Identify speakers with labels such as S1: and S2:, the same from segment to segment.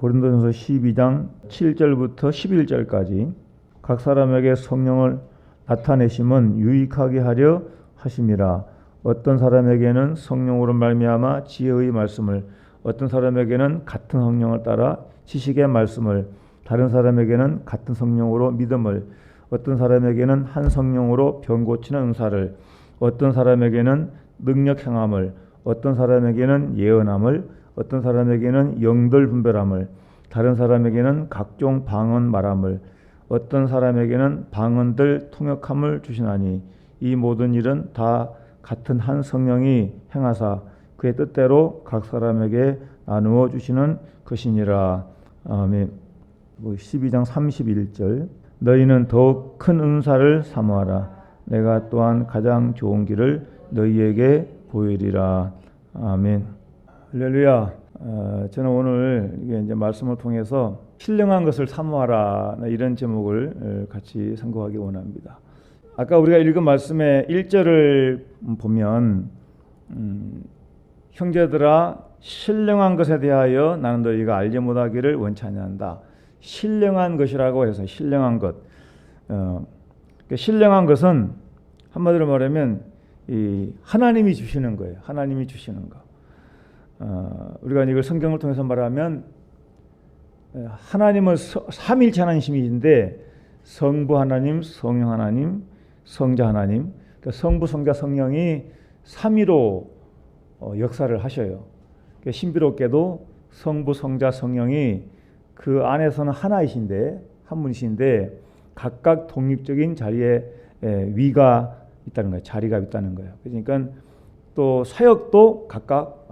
S1: 고린도전서 12장 7절부터 11절까지 각 사람에게 성령을 나타내심은 유익하게 하려 하심이라. 어떤 사람에게는 성령으로 말미암아 지혜의 말씀을, 어떤 사람에게는 같은 성령을 따라 지식의 말씀을, 다른 사람에게는 같은 성령으로 믿음을, 어떤 사람에게는 한 성령으로 병 고치는 은사를, 어떤 사람에게는 능력 행함을, 어떤 사람에게는 예언함을, 어떤 사람에게는 영들 분별함을, 다른 사람에게는 각종 방언 말함을, 어떤 사람에게는 방언들 통역함을 주시나니 이 모든 일은 다 같은 한 성령이 행하사 그의 뜻대로 각 사람에게 나누어 주시는 것이니라. 아멘. 12장 31절 너희는 더욱 큰 은사를 사모하라. 내가 또한 가장 좋은 길을 너희에게 보이리라. 아멘. 할렐루야. 저는 오늘 이제 말씀을 통해서 신령한 것을 사모하라 이런 제목을 같이 선고하기 원합니다. 아까 우리가 읽은 말씀의 1절을 보면 형제들아 신령한 것에 대하여 나는 너희가 알지 못하기를 원치 아니한다. 신령한 것이라고 해서 신령한 것. 신령한 것은 한마디로 말하면 이 하나님이 주시는 거예요. 하나님이 주시는 거. 우리가 이걸 성경을 통해서 말하면 하나님은 삼일체 하나님이신데 성부 하나님, 성령 하나님, 성자 하나님, 그러니까 성부, 성자, 성령이 삼위로 역사를 하셔요. 그러니까 신비롭게도 성부, 성자, 성령이 그 안에서는 하나이신데 한 분이신데 각각 독립적인 자리에 위가 있다는 거예요. 자리가 있다는 거예요. 그러니까 또 사역도 각각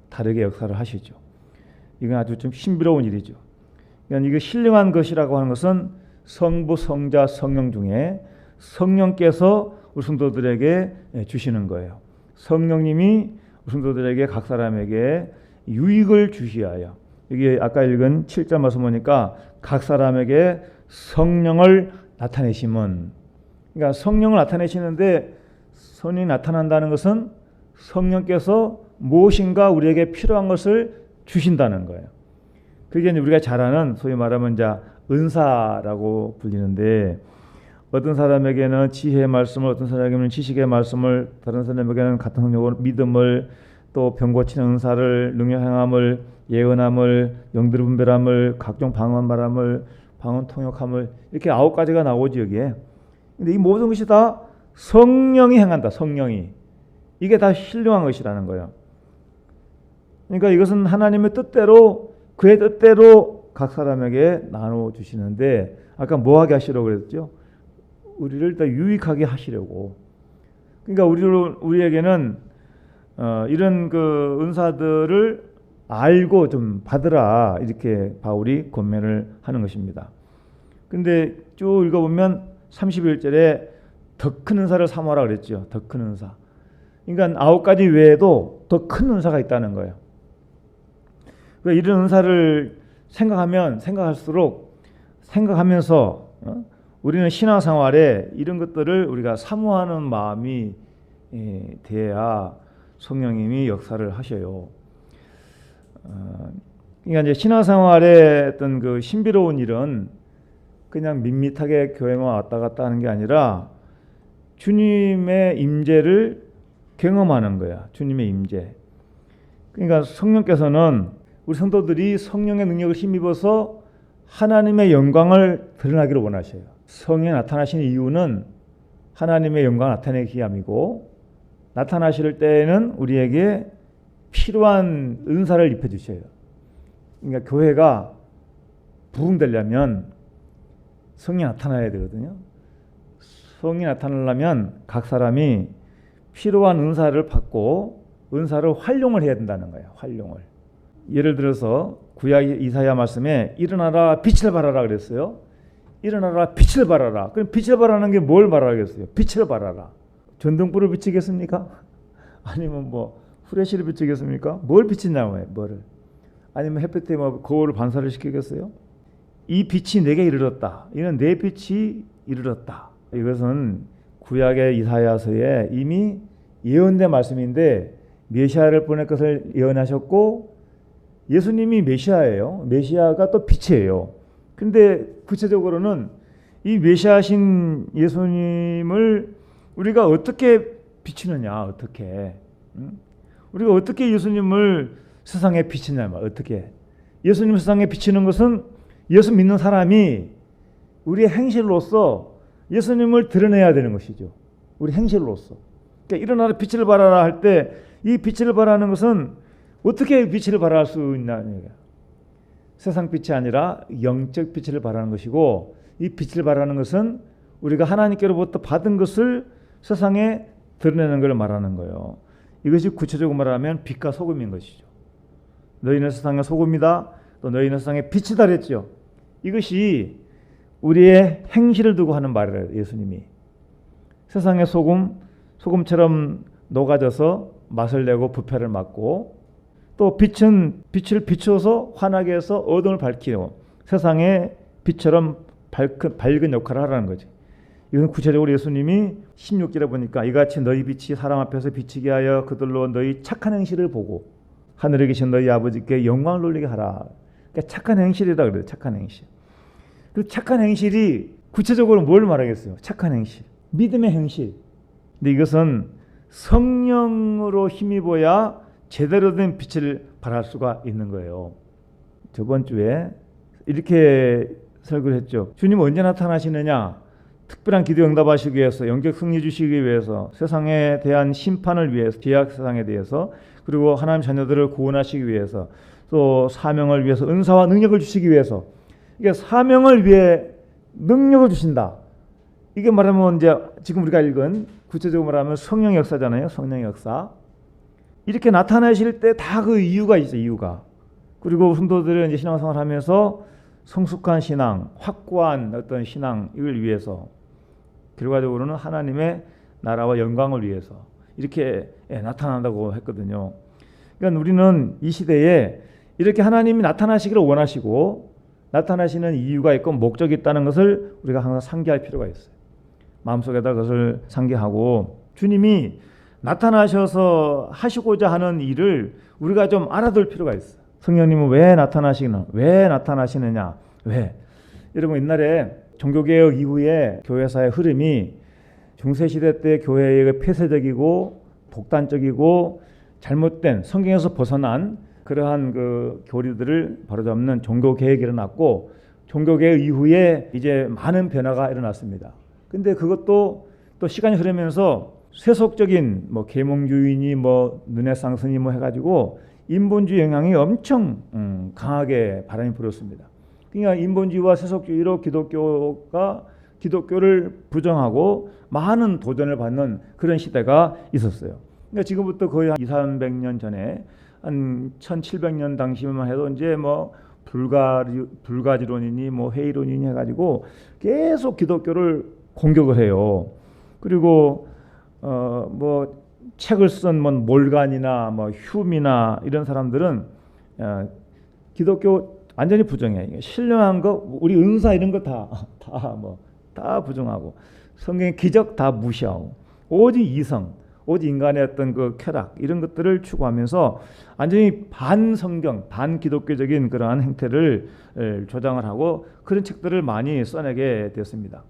S1: 다르게 역사를 하시죠. 이건 아주 좀 신비로운 일이죠. 그러니까 이게 신령한 것이라고 하는 것은 성부, 성자, 성령 중에 성령께서 우리 성도들에게 주시는 거예요. 성령님이 우리 성도들에게 각 사람에게 유익을 주시하여, 여기 아까 읽은 7절 말씀 보니까 각 사람에게 성령을 나타내심은, 그러니까 성령을 나타내시는데 성령이 나타난다는 것은 성령께서 무엇인가 우리에게 필요한 것을 주신다는 거예요. 그게 우리가 잘 아는 소위 말하면 이제 은사라고 불리는데, 어떤 사람에게는 지혜의 말씀을, 어떤 사람에게는 지식의 말씀을, 다른 사람에게는 같은 성령으로 믿음을, 또 병 고치는 은사를, 능력 행함을, 예언함을, 영들 분별함을, 각종 방언 말함을, 방언 통역함을, 이렇게 9가지가 나오지 여기에. 근데 이 모든 것이 다 성령이 행한다. 성령이. 이게 다 신령한 것이라는 거예요. 그러니까 이것은 하나님의 뜻대로, 그의 뜻대로 각 사람에게 나눠 주시는데, 아까 뭐 하게 하시려고 그랬죠? 우리를 더 유익하게 하시려고. 그러니까 우리에게는 이런 그 은사들을 알고 좀 받으라, 이렇게 바울이 권면을 하는 것입니다. 근데 쭉 읽어보면 31절에 더 큰 은사를 사모하라 그랬죠. 더 큰 은사. 그러니까 9가지 외에도 더 큰 은사가 있다는 거예요. 그러니까 이런 은사를 생각할수록 생각하면서 우리는 신앙생활에 이런 것들을 우리가 사모하는 마음이 돼야 성령님이 역사를 하셔요. 그러니까 이제 신앙생활의 어떤 그 신비로운 일은 그냥 밋밋하게 교회만 왔다 갔다 하는 게 아니라 주님의 임재를 경험하는 거야. 주님의 임재. 그러니까 성령께서는 우리 성도들이 성령의 능력을 힘입어서 하나님의 영광을 드러나기를 원하셔요. 성령이 나타나시는 이유는 하나님의 영광을 나타내기 위함이고, 나타나실 때에는 우리에게 필요한 은사를 입혀주셔요. 그러니까 교회가 부흥되려면 성령이 나타나야 되거든요. 성령이 나타나려면 각 사람이 필요한 은사를 받고 은사를 활용을 해야 된다는 거예요. 활용을. 예를 들어서 구약 이사야 말씀에 일어나라 빛을 발하라 그랬어요. 일어나라 빛을 발하라. 그럼 빛을 발하는 게 뭘 말하겠어요? 빛을 발하라. 전등불을 비치겠습니까? 아니면 뭐 후레쉬를 비치겠습니까? 뭘 비친다고요? 뭐를? 아니면 햇볕에 뭐 거울을 반사를 시키겠어요? 이 빛이 내게 이르렀다. 이는 내 빛이 이르렀다. 이것은 구약의 이사야서에 이미 예언된 말씀인데 메시아를 보낼 것을 예언하셨고 예수님이 메시아예요. 메시아가 또 빛이에요. 근데 구체적으로는 이 메시아신 예수님을 우리가 어떻게 비추느냐, 어떻게. 우리가 어떻게 예수님을 세상에 비치냐, 어떻게. 예수님 세상에 비치는 것은 예수 믿는 사람이 우리의 행실로서 예수님을 드러내야 되는 것이죠. 우리 행실로서. 그러니까 일어나라 빛을 발하라 할 때 이 빛을 발하는 것은 어떻게 빛을 발할 수 있냐. 세상 빛이 아니라 영적 빛을 발하는 것이고, 이 빛을 발하는 것은 우리가 하나님께로부터 받은 것을 세상에 드러내는 걸 말하는 거예요. 이것이 구체적으로 말하면 빛과 소금인 것이죠. 너희는 세상의 소금이다. 또 너희는 세상의 빛이다 그랬죠. 이것이 우리의 행실을 두고 하는 말이에요. 예수님이. 세상의 소금처럼 녹아져서 맛을 내고 부패를 막고, 또 빛은 빛을 비추어서 환하게 해서 어둠을 밝히고 세상의 빛처럼 밝은 역할을 하라는 거지. 이건 구체적으로 예수님이 16절에 보니까 이같이 너희 빛이 사람 앞에서 비치게 하여 그들로 너희 착한 행실을 보고 하늘에 계신 너희 아버지께 영광을 돌리게 하라. 그러니까 착한 행실이다 그래요. 착한 행실. 그 착한 행실이 구체적으로 뭘 말하겠어요? 착한 행실. 믿음의 행실. 근데 이것은 성령으로 힘입어야 제대로 된 빛을 발할 수가 있는 거예요. 저번 주에 이렇게 설교를 했죠. 주님 언제 나타나시느냐? 특별한 기도 응답하시기 위해서, 영적 승리 주시기 위해서, 세상에 대한 심판을 위해서, 죄악 세상에 대해서, 그리고 하나님 자녀들을 구원하시기 위해서, 또 사명을 위해서 은사와 능력을 주시기 위해서. 이게 사명을 위해 능력을 주신다. 이게 말하면 이제 지금 우리가 읽은 구체적으로 말하면 성령 역사잖아요. 성령 역사. 이렇게 나타나실 때 다 그 이유가 있어요. 이유가. 그리고 성도들은 이제 신앙생활 하면서 성숙한 신앙, 확고한 어떤 신앙을 위해서, 결과적으로는 하나님의 나라와 영광을 위해서 이렇게 나타난다고 했거든요. 그러니까 우리는 이 시대에 이렇게 하나님이 나타나시기를 원하시고 나타나시는 이유가 있고 목적이 있다는 것을 우리가 항상 상기할 필요가 있어요. 마음속에다 그것을 상기하고 주님이 나타나셔서 하시고자 하는 일을 우리가 좀 알아둘 필요가 있어요. 성령님은 왜 나타나시느냐? 왜? 여러분 옛날에 종교개혁 이후에 교회사의 흐름이 중세시대 때 교회의 폐쇄적이고 독단적이고 잘못된 성경에서 벗어난 그러한 그 교리들을 바로잡는 종교개혁이 일어났고, 종교개혁 이후에 이제 많은 변화가 일어났습니다. 근데 그것도 또 시간이 흐르면서 세속적인 뭐 계몽주의니 뭐 르네상스니 뭐 해가지고 인본주의 영향이 엄청 강하게 바람이 불었습니다. 그러니까 인본주의와 세속주의로 기독교를 부정하고 많은 도전을 받는 그런 시대가 있었어요. 그러니까 지금부터 거의 한 200~300년 전에 한 1700년 당시만 해도 이제 뭐 불가지론이니 뭐 회의론이니 해가지고 계속 기독교를 공격을 해요. 그리고 뭐 책을 쓴 뭐 몰간이나 뭐 휴미나 이런 사람들은 기독교 완전히 부정해. 신령한 거, 우리 은사 이런 거 다 부정하고 성경의 기적 다 무시하고 오직 이성, 오직 인간의 어떤 그 쾌락 이런 것들을 추구하면서 완전히 반성경, 반기독교적인 그러한 행태를 조장을 하고 그런 책들을 많이 써내게 됐습니다.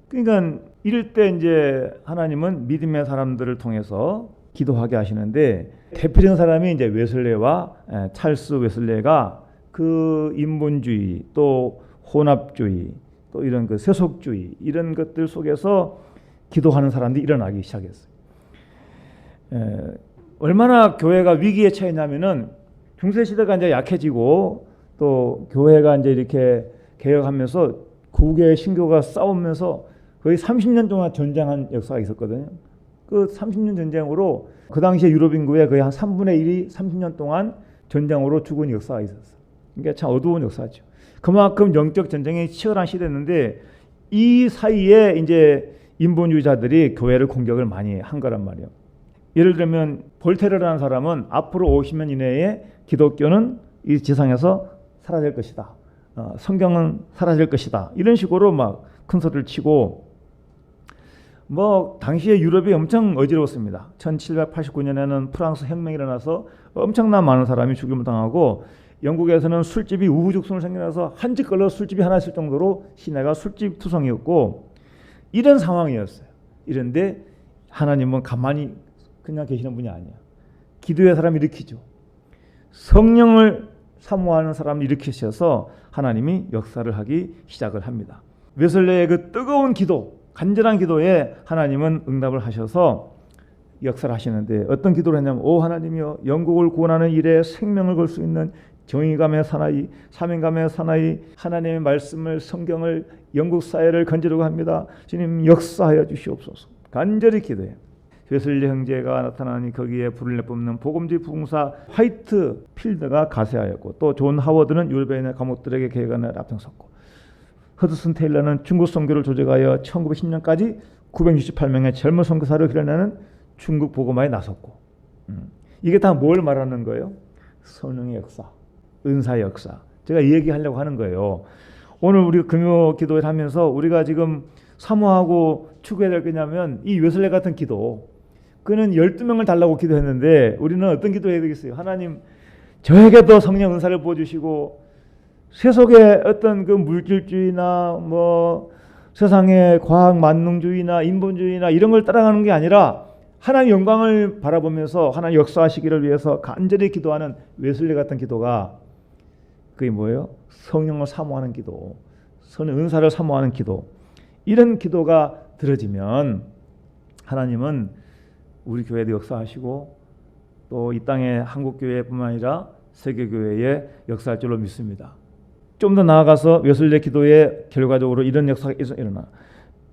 S1: 그러니까 이럴 때 이제 하나님은 믿음의 사람들을 통해서 기도하게 하시는데, 대표적인 사람이 이제 웨슬레와 찰스 웨슬레가 그 인본주의 또 혼합주의 또 이런 그 세속주의 이런 것들 속에서 기도하는 사람들이 일어나기 시작했어요. 얼마나 교회가 위기에 처했냐면은 중세 시대가 이제 약해지고 또 교회가 이제 이렇게 개혁하면서 구개 신교가 싸우면서 거의 30년 동안 전쟁한 역사가 있었거든요. 그 30년 전쟁으로 그 당시에 유럽 인구의 거의 한 3분의 1이 30년 동안 전쟁으로 죽은 역사가 있었어요. 그러니까 참 어두운 역사죠. 그만큼 영적 전쟁이 치열한 시대였는데 이 사이에 이제 인본주의자들이 교회를 공격을 많이 한 거란 말이에요. 예를 들면 볼테르라는 사람은 앞으로 50년 이내에 기독교는 이 지상에서 사라질 것이다. 성경은 사라질 것이다. 이런 식으로 막 큰 소리를 치고, 뭐 당시에 유럽이 엄청 어지러웠습니다. 1789년에는 프랑스 혁명이 일어나서 엄청난 많은 사람이 죽임을 당하고 영국에서는 술집이 우후죽순으로 생겨나서 한 집 걸러 술집이 하나 있을 정도로 시내가 술집 투성이었고 이런 상황이었어요. 이런데 하나님은 가만히 그냥 계시는 분이 아니야. 기도의 사람을 일으키죠. 성령을 사모하는 사람을 일으키셔서 하나님이 역사를 하기 시작을 합니다. 웨슬레의 그 뜨거운 기도, 간절한 기도에 하나님은 응답을 하셔서 역사를 하시는데 어떤 기도를 했냐면 오 하나님이여 영국을 구원하는 일에 생명을 걸 수 있는 정의감의 사나이, 사명감의 사나이 하나님의 말씀을 성경을 영국 사회를 건지려고 합니다. 주님 역사하여 주시옵소서. 간절히 기도해요. 웨슬리 형제가 나타나니 거기에 불을 내뿜는 복음주의 부흥사 화이트 필드가 가세하였고 또 존 하워드는 유럽의 감옥들에게 개혁안을 앞장섰고 허드슨 테일러는 중국 선교를 조직하여 1910년까지 968명의 젊은 선교사를 길러내는 중국 복음화에 나섰고 이게 다 뭘 말하는 거예요? 성령의 역사, 은사의 역사. 제가 이 얘기하려고 하는 거예요. 오늘 우리 금요 기도를 하면서 우리가 지금 사모하고 추구해야 될 거냐면 이 웨슬레 같은 기도. 그는 12명을 달라고 기도했는데 우리는 어떤 기도해야 되겠어요? 하나님 저에게도 성령 은사를 부어주시고 세속의 어떤 그 물질주의나 뭐 세상의 과학 만능주의나 인본주의나 이런 걸 따라가는 게 아니라 하나님 영광을 바라보면서 하나님 역사하시기를 위해서 간절히 기도하는 웨슬리 같은 기도가 그게 뭐예요? 성령을 사모하는 기도, 성령 은사를 사모하는 기도. 이런 기도가 들어지면 하나님은 우리 교회도 역사하시고 또 이 땅의 한국교회뿐만 아니라 세계교회에 역사할 줄로 믿습니다. 좀 더 나아가서 웨슬리 기도의 결과적으로 이런 역사가 일어나.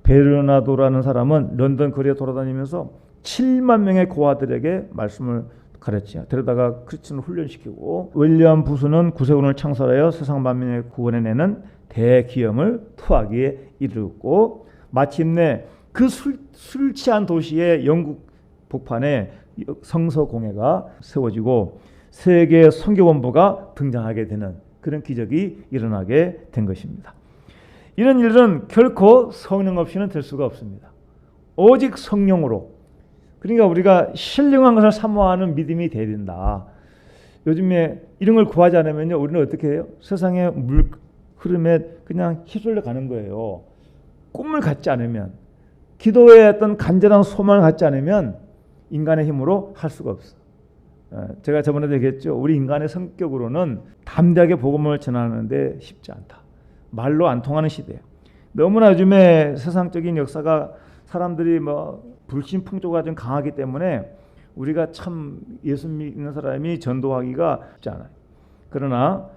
S1: 베르나도라는 사람은 런던 거리에 돌아다니면서 7만 명의 고아들에게 말씀을 가르치죠. 데려다가 크리스천을 훈련시키고 윌리엄 부스는 구세군을 창설하여 세상 만민의 구원해내는 대기염을 토하기에 이르렀고 마침내 그 술 취한 도시의 영국 복판에 성서공회가 세워지고 세계 선교본부가 등장하게 되는 그런 기적이 일어나게 된 것입니다. 이런 일은 결코 성령 없이는 될 수가 없습니다. 오직 성령으로. 그러니까 우리가 신령한 것을 사모하는 믿음이 돼야 된다. 요즘에 이런 걸 구하지 않으면요, 우리는 어떻게 해요? 세상의 물 흐름에 그냥 휩쓸려 가는 거예요. 꿈을 갖지 않으면, 기도의 어떤 간절한 소망을 갖지 않으면 인간의 힘으로 할 수가 없어. 제가 저번에도 얘기했죠. 우리 인간의 성격으로는 담대하게 복음을 전하는데 쉽지 않다. 말로 안 통하는 시대예요. 너무나 요즘에 세상적인 역사가 사람들이 뭐 불신풍조가 좀 강하기 때문에 우리가 참 예수 믿는 사람이 전도하기가 쉽지 않아요. 그러나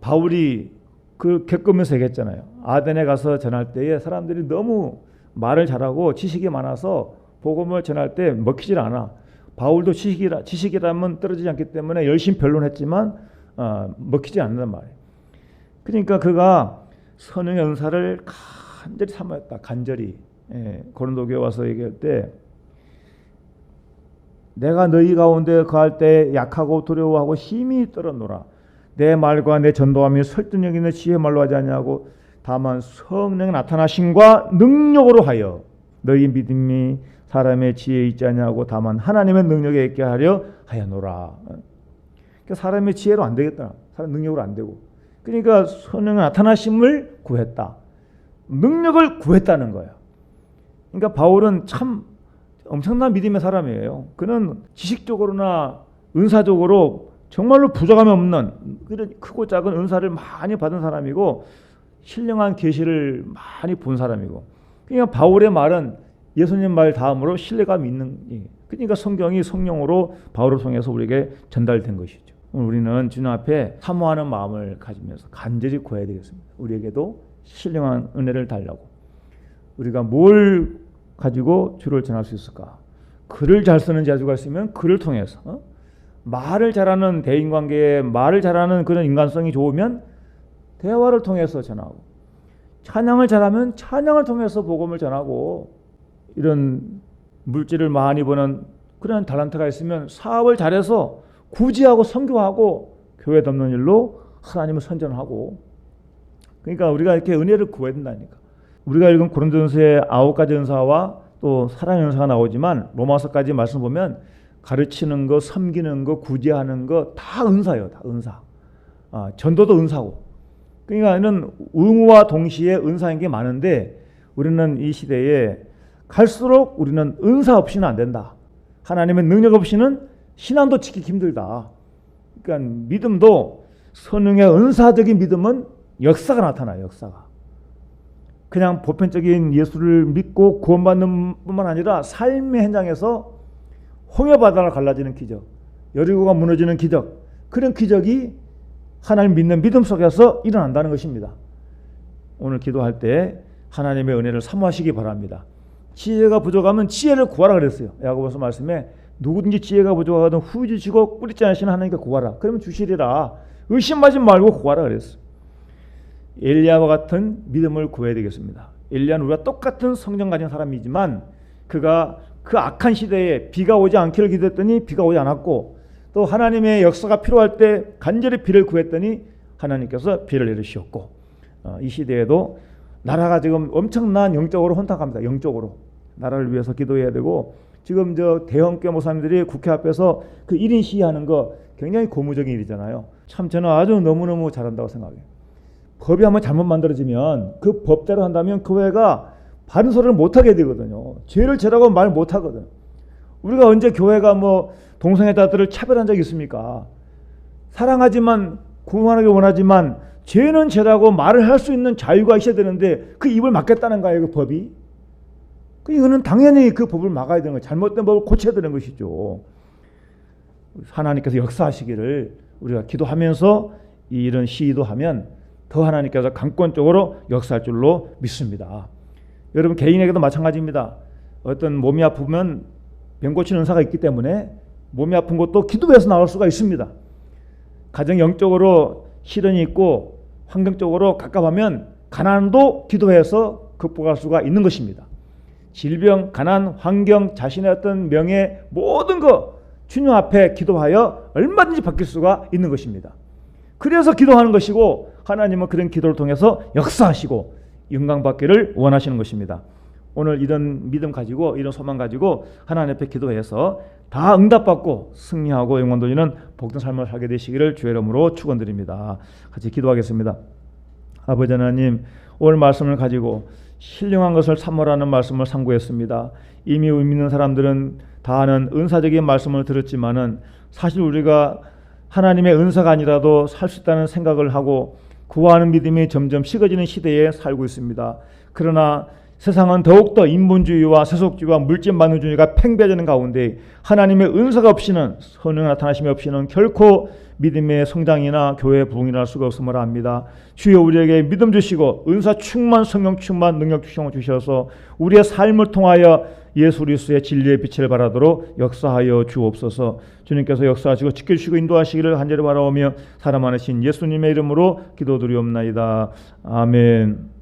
S1: 바울이 그 겪으면서 얘기했잖아요. 아덴에 가서 전할 때에 사람들이 너무 말을 잘하고 지식이 많아서 복음을 전할 때 먹히질 않아. 바울도 지식이라면 떨어지지 않기 때문에 열심히 변론했지만 먹히지 않는단 말이에요. 그러니까 그가 성령의 은사를 간절히 사모했다. 간절히. 고린도 교회 와서 얘기할 때 내가 너희 가운데 거할 때 약하고 두려워하고 힘이 떨어노라. 내 말과 내 전도함이 설득력 있는 지혜의 말로 하지 아니하고 다만 성령의 나타나심과 능력으로 하여 너희 믿음이 사람의 지혜에 있지 아니하고 다만 하나님의 능력에 있게 하려 하여노라. 그러니까 사람의 지혜로 안 되겠다. 사람 능력으로 안 되고. 그러니까 성령의 나타나심을 구했다. 능력을 구했다는 거예요. 그러니까 바울은 참 엄청난 믿음의 사람이에요. 그는 지식적으로나 은사적으로 정말로 부족함이 없는 크고 작은 은사를 많이 받은 사람이고 신령한 계시를 많이 본 사람이고. 그러니까 바울의 말은 예수님 말 다음으로 신뢰감이 있는. 그러니까 성경이 성령으로 바울을 통해서 우리에게 전달된 것이죠. 우리는 주님 앞에 사모하는 마음을 가지면서 간절히 구해야 되겠습니다. 우리에게도 신령한 은혜를 달라고. 우리가 뭘 가지고 주를 전할 수 있을까? 글을 잘 쓰는 자주가 있으면 글을 통해서 말을 잘하는 대인관계에 말을 잘하는 그런 인간성이 좋으면 대화를 통해서 전하고 찬양을 잘하면 찬양을 통해서 복음을 전하고 이런 물질을 많이 버는 그런 달란트가 있으면 사업을 잘해서 구제하고 선교하고 교회 돕는 일로 하나님을 선전하고 그러니까 우리가 이렇게 은혜를 구해야 된다니까. 우리가 읽은 고린도전서의 9가지 은사와 또 사랑의 은사가 나오지만 로마서까지 말씀 보면 가르치는 거, 섬기는 거, 구제하는 거 다 은사예요. 다 은사. 전도도 은사고. 그러니까는 의무와 동시에 은사인 게 많은데 우리는 이 시대에 갈수록 우리는 은사 없이는 안 된다. 하나님의 능력 없이는 신앙도 지키기 힘들다. 그러니까 믿음도 성령의 은사적인 믿음은 역사가 나타나요. 역사가. 그냥 보편적인 예수를 믿고 구원받는 뿐만 아니라 삶의 현장에서 홍해바다가 갈라지는 기적, 여리고가 무너지는 기적, 그런 기적이 하나님 믿는 믿음 속에서 일어난다는 것입니다. 오늘 기도할 때 하나님의 은혜를 사모하시기 바랍니다. 지혜가 부족하면 지혜를 구하라 그랬어요. 야고보서 말씀에 누구든지 지혜가 부족하거든 후주시고 뿌리지 않으시는 하나님께 구하라. 그러면 주시리라. 의심하지 말고 구하라 그랬어요. 엘리야와 같은 믿음을 구해야 되겠습니다. 엘리야는 우리가 똑같은 성령 가진 사람이지만 그가 그 악한 시대에 비가 오지 않기를 기도했더니 비가 오지 않았고, 또 하나님의 역사가 필요할 때 간절히 비를 구했더니 하나님께서 비를 내리셨고, 이 시대에도 나라가 지금 엄청난 영적으로 혼탁합니다. 영적으로 나라를 위해서 기도해야 되고, 지금 저 대형교 목사님들이 국회 앞에서 그 1인 시위하는 거 굉장히 고무적인 일이잖아요. 참 저는 아주 너무너무 잘한다고 생각해요. 법이 한번 잘못 만들어지면 그 법대로 한다면 교회가 바른 소리를 못하게 되거든요. 죄를 죄라고 말 못하거든. 우리가 언제 교회가 뭐 동성애자들을 차별한 적이 있습니까? 사랑하지만 구원하기 원하지만 죄는 죄라고 말을 할 수 있는 자유가 있어야 되는데 그 입을 막겠다는 거예요. 그 법이. 이거는 당연히 그 법을 막아야 되는 거예요. 잘못된 법을 고쳐야 되는 것이죠. 하나님께서 역사하시기를 우리가 기도하면서 이런 시위도 하면 더 하나님께서 강권적으로 역사할 줄로 믿습니다. 여러분 개인에게도 마찬가지입니다. 어떤 몸이 아프면 병 고치는 은사가 있기 때문에 몸이 아픈 것도 기도해서 나올 수가 있습니다. 가정 영적으로 시련이 있고 환경적으로 갑갑하면 가난도 기도해서 극복할 수가 있는 것입니다. 질병, 가난, 환경, 자신의 어떤 명예 모든 거 주님 앞에 기도하여 얼마든지 바뀔 수가 있는 것입니다. 그래서 기도하는 것이고 하나님은 그런 기도를 통해서 역사하시고 영광받기를 원하시는 것입니다. 오늘 이런 믿음 가지고 이런 소망 가지고 하나님 앞에 기도해서 다 응답받고 승리하고 영광 돌리는 복된 삶을 살게 되시기를 주의 이름으로 축원드립니다. 같이 기도하겠습니다. 아버지 하나님, 오늘 말씀을 가지고 신령한 것을 삼으라는 말씀을 상고했습니다. 이미 믿는 사람들은 다 아는 은사적인 말씀을 들었지만은 사실 우리가 하나님의 은사가 아니라도 살 수 있다는 생각을 하고 구하는 믿음이 점점 식어지는 시대에 살고 있습니다. 그러나 세상은 더욱더 인본주의와 세속주의와 물질만능주의가 팽배해지는 가운데 하나님의 은사가 없이는, 성령 나타나심이 없이는 결코 믿음의 성장이나 교회의 부흥이 날 수가 없음을 압니다. 주여 우리에게 믿음 주시고 은사 충만, 성령 충만, 능력 주셔서 우리의 삶을 통하여 예수 그리스도의 진리의 빛을 발하도록 역사하여 주옵소서. 주님께서 역사하시고 지켜주시고 인도하시기를 간절히 바라오며 사람 많으신 예수님의 이름으로 기도드리옵나이다. 아멘.